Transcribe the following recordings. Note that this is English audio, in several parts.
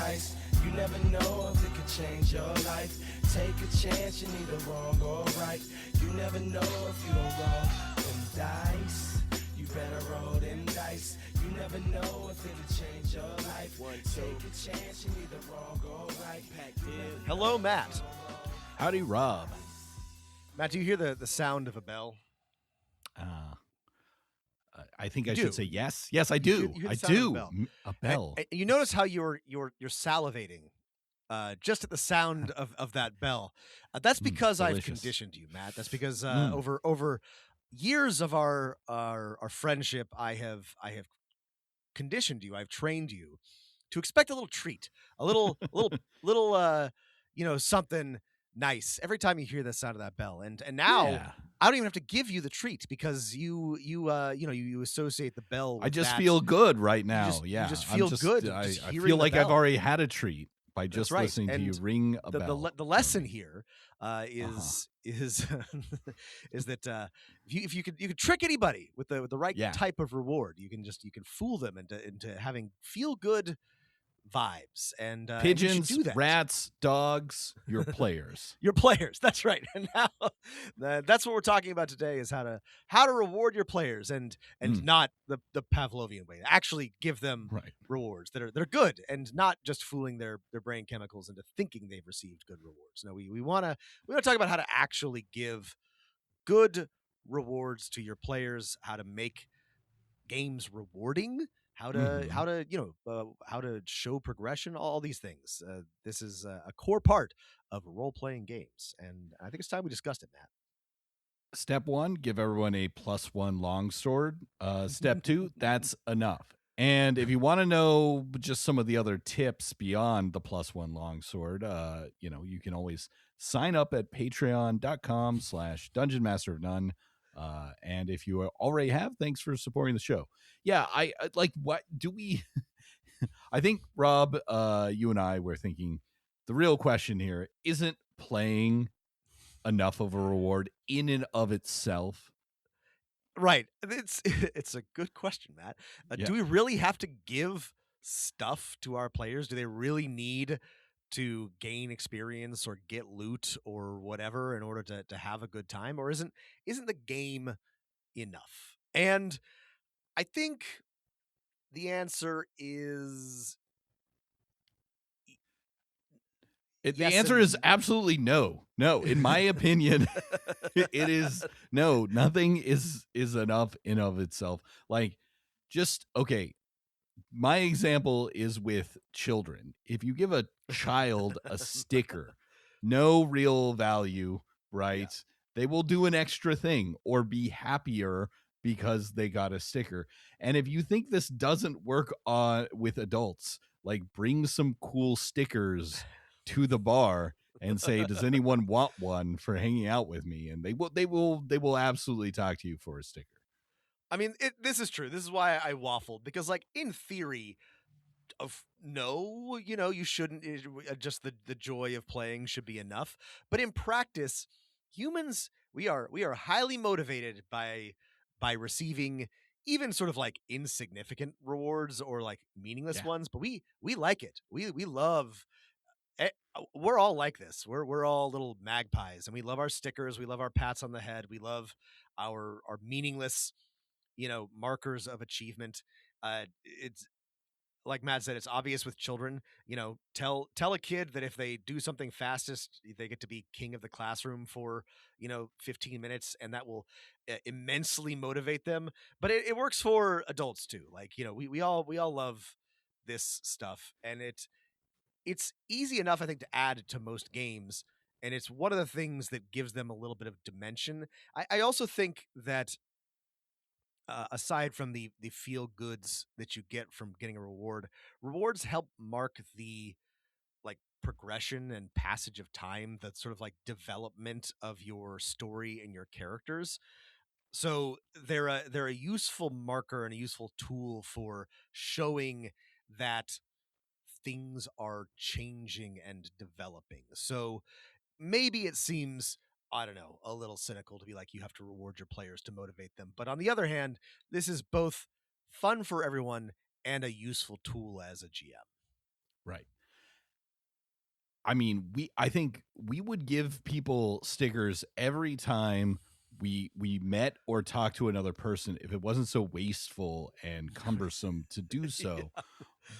dice. You never know if it could change your life. Take a chance, you're neither wrong or right. You never know if you don't roll them dice. You better roll them dice. You never know if it could change your life. Take a chance, you're neither wrong or right. Pac Div. Hello, Matt. Howdy, Rob. Matt, do you hear the sound of a bell? I think You I do. should say yes. Yes, I do. You hear the I sound of do. a bell. A bell. And you notice how you're salivating just at the sound of that bell. That's because I've delicious. conditioned you, Matt. That's because over years of our friendship, I have conditioned you. I've trained you to expect a little treat, a little something nice every time you hear the sound of that bell. And now Yeah. I don't even have to give you the treat because you associate the bell with I just that. feel good right now. You just I'm feel good I just hearing feel the like I've bell. already had a treat by just right. listening to you And ring a bell. The lesson here is is that if you could trick anybody with the right type of reward, you can fool them into having feel good vibes, and Pigeons, and you should do that. rats, dogs, your players. Your players, that's right. And now that's what we're talking about today is how to reward your players and not the Pavlovian way. Actually give them rewards that are good and not just fooling their brain chemicals into thinking they've received good rewards. No, we want to talk about how to actually give good rewards to your players, how to make games rewarding, how to show progression, all these things. This is a core part of role-playing games, and I think it's time we discussed it, Matt. Step 1, give everyone a +1 longsword. Step 2, that's enough. And if you want to know just some of the other tips beyond the +1 longsword, you can always sign up at patreon.com/Dungeon Master of None. And if you already have, thanks for supporting the show. Yeah, I like, what do we I think, Rob, you and I were thinking the real question here isn't playing enough of a reward in and of itself. Right. It's a good question, Matt. Do we really have to give stuff to our players? Do they really need to gain experience or get loot or whatever in order to have a good time? Or isn't the game enough? And I think the answer is The answer is absolutely no. No, in my opinion, it is no. Nothing is enough in of itself. Like, just okay. My example is with children. If you give a child a sticker, no real value, right? Yeah. They will do an extra thing or be happier because they got a sticker. And if you think this doesn't work with adults, like, bring some cool stickers to the bar and say, does anyone want one for hanging out with me? And they will absolutely talk to you for a sticker. I mean, this is true. This is why I waffled, because, like, in theory, you shouldn't. Just the joy of playing should be enough. But in practice, humans, we are highly motivated by receiving even sort of like insignificant rewards or like meaningless ones. But we like it. We love. We're all like this. We're all little magpies, and we love our stickers. We love our pats on the head. We love our meaningless, markers of achievement. It's like Matt said, it's obvious with children. Tell a kid that if they do something fastest, they get to be king of the classroom for 15 minutes, and that will immensely motivate them. But it works for adults too. Like, we all love this stuff, and it's easy enough, I think, to add to most games, and it's one of the things that gives them a little bit of dimension. I also think that aside from the feel goods that you get from getting a reward, rewards help mark the like progression and passage of time, that sort of like development of your story and your characters. So they're a useful marker and a useful tool for showing that things are changing and developing. So maybe it seems, I don't know, a little cynical to be like, you have to reward your players to motivate them. But on the other hand, this is both fun for everyone and a useful tool as a GM. Right. I mean, I think we would give people stickers every time we met or talked to another person if it wasn't so wasteful and cumbersome to do so.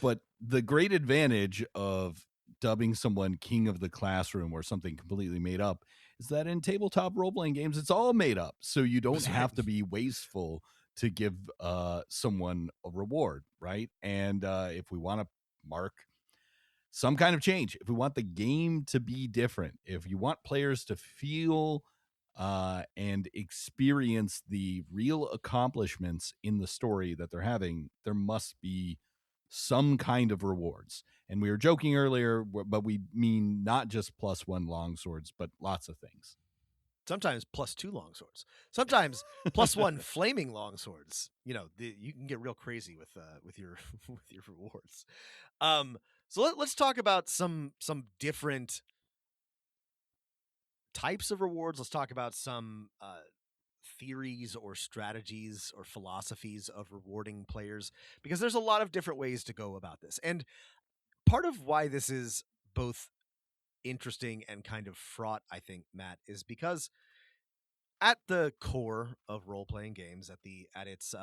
But the great advantage of dubbing someone king of the classroom or something completely made up is that in tabletop role-playing games, it's all made up. So you don't That's have right. to be wasteful to give someone a reward, right? And if we want to mark some kind of change, if we want the game to be different, if you want players to feel and experience the real accomplishments in the story that they're having, there must be some kind of rewards. And we were joking earlier, but we mean not just +1 longswords, but lots of things. Sometimes +2 longswords. Sometimes +1 flaming longswords. You know, you can get real crazy with your with your rewards. So let's talk about some different types of rewards. Let's talk about some theories or strategies or philosophies of rewarding players, because there's a lot of different ways to go about this. And part of why this is both interesting and kind of fraught, I think, Matt, is because at the core of role-playing games, at its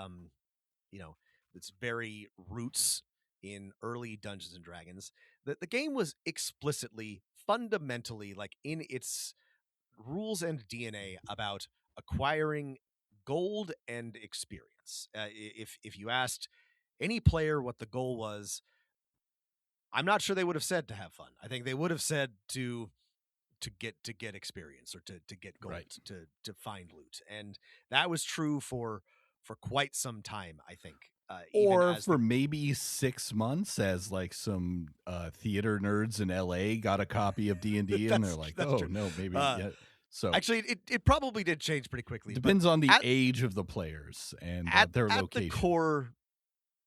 you know, its very roots in early Dungeons and Dragons, the game was explicitly, fundamentally, like in its rules and DNA, about acquiring gold and experience. If you asked any player what the goal was, I'm not sure they would have said to have fun. I think they would have said to get experience, or to get gold, Right. to find loot. And that was true for quite some time, I think. Even Or as for maybe 6 months, as like some theater nerds in LA got a copy of D&D and they're like, that's oh true. no, maybe yeah. So Actually, it probably did change pretty quickly. But depends on the at age of the players and their at the location. core,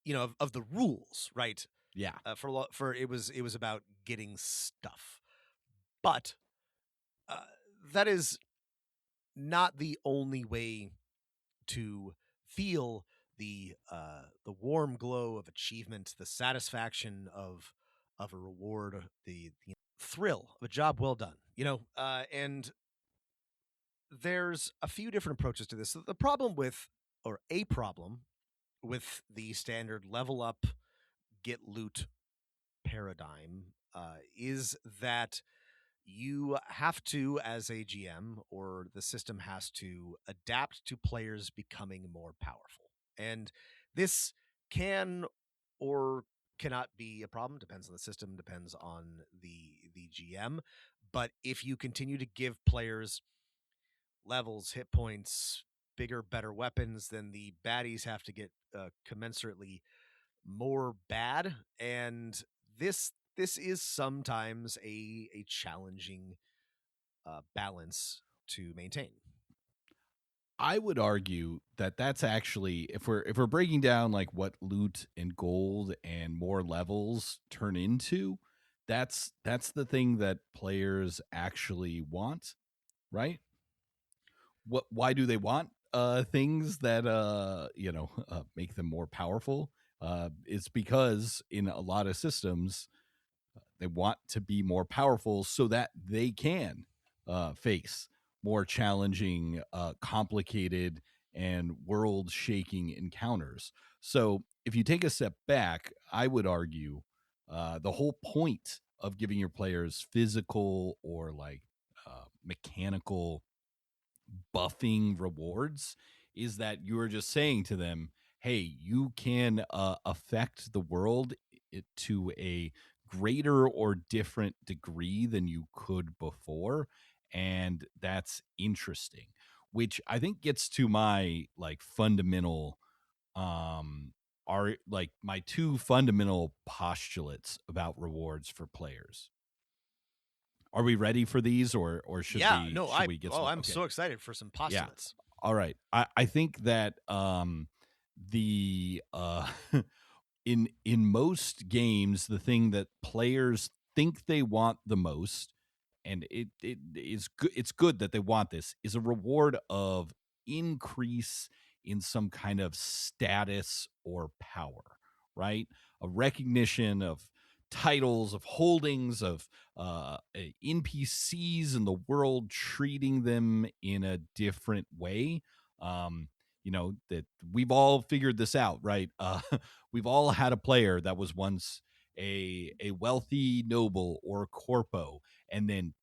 of the rules, right? Yeah. For it was about getting stuff, but uh, that is not the only way to feel the warm glow of achievement, the satisfaction of a reward, the thrill of a job well done. And there's a few different approaches to this. The problem with, or a problem with, the standard level up, get loot paradigm is that you have to, as a GM, or the system has to adapt to players becoming more powerful. And this can or cannot be a problem, depends on the system, depends on the GM. But if you continue to give players levels, hit points, bigger, better weapons, then the baddies have to get commensurately more bad. And this is sometimes a challenging balance to maintain. I would argue that that's actually, if we're breaking down like what loot and gold and more levels turn into, that's the thing that players actually want, right? Why do they want things that make them more powerful? It's because in a lot of systems they want to be more powerful so that they can face more challenging, complicated, and world shaking encounters. So, if you take a step back, I would argue the whole point of giving your players physical or like mechanical buffing rewards is that you're just saying to them, hey, you can affect the world to a greater or different degree than you could before. And that's interesting, which I think gets to my like fundamental are like my two fundamental postulates about rewards for players. Are we ready for these, or should Yeah, we no, get I'm okay. so excited for some Yeah. postulates. All right. I think that the in most games, the thing that players think they want the most, and it is good, it's good that they want this, is a reward of increase in some kind of status or power, right? A recognition of titles, of holdings, of NPCs in the world, treating them in a different way. That we've all figured this out, right? We've all had a player that was once a wealthy noble or corpo, and then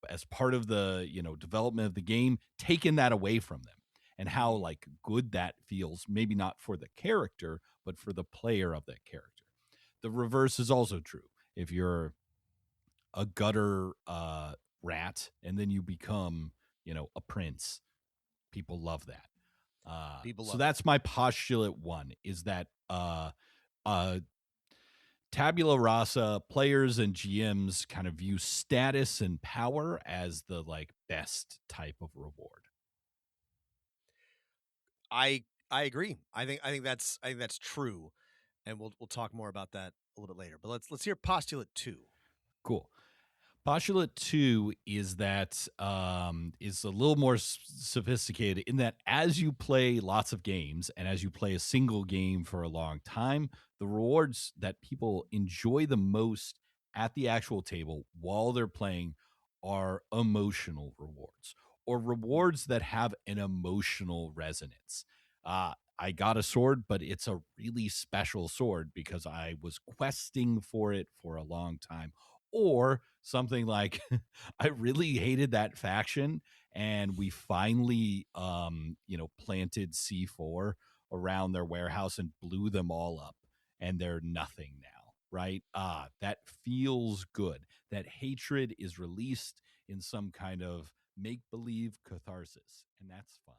as part of the development of the game, taken that away from them, and how like good that feels, maybe not for the character but for the player of that character. The reverse is also true. If you're a gutter rat and then you become a prince, people love that. That's my postulate one, is that tabula rasa, players and GMs kind of view status and power as the like best type of reward. I agree. I think that's true, and we'll talk more about that a little bit later. But let's hear postulate 2. Cool. Postulate 2 is that is a little more sophisticated, in that as you play lots of games and as you play a single game for a long time, the rewards that people enjoy the most at the actual table while they're playing are emotional rewards, or rewards that have an emotional resonance. I got a sword, but it's a really special sword because I was questing for it for a long time. Or something like, I really hated that faction, and we finally planted C4 around their warehouse and blew them all up, and they're nothing now, right? That feels good. That hatred is released in some kind of make-believe catharsis, and that's fun.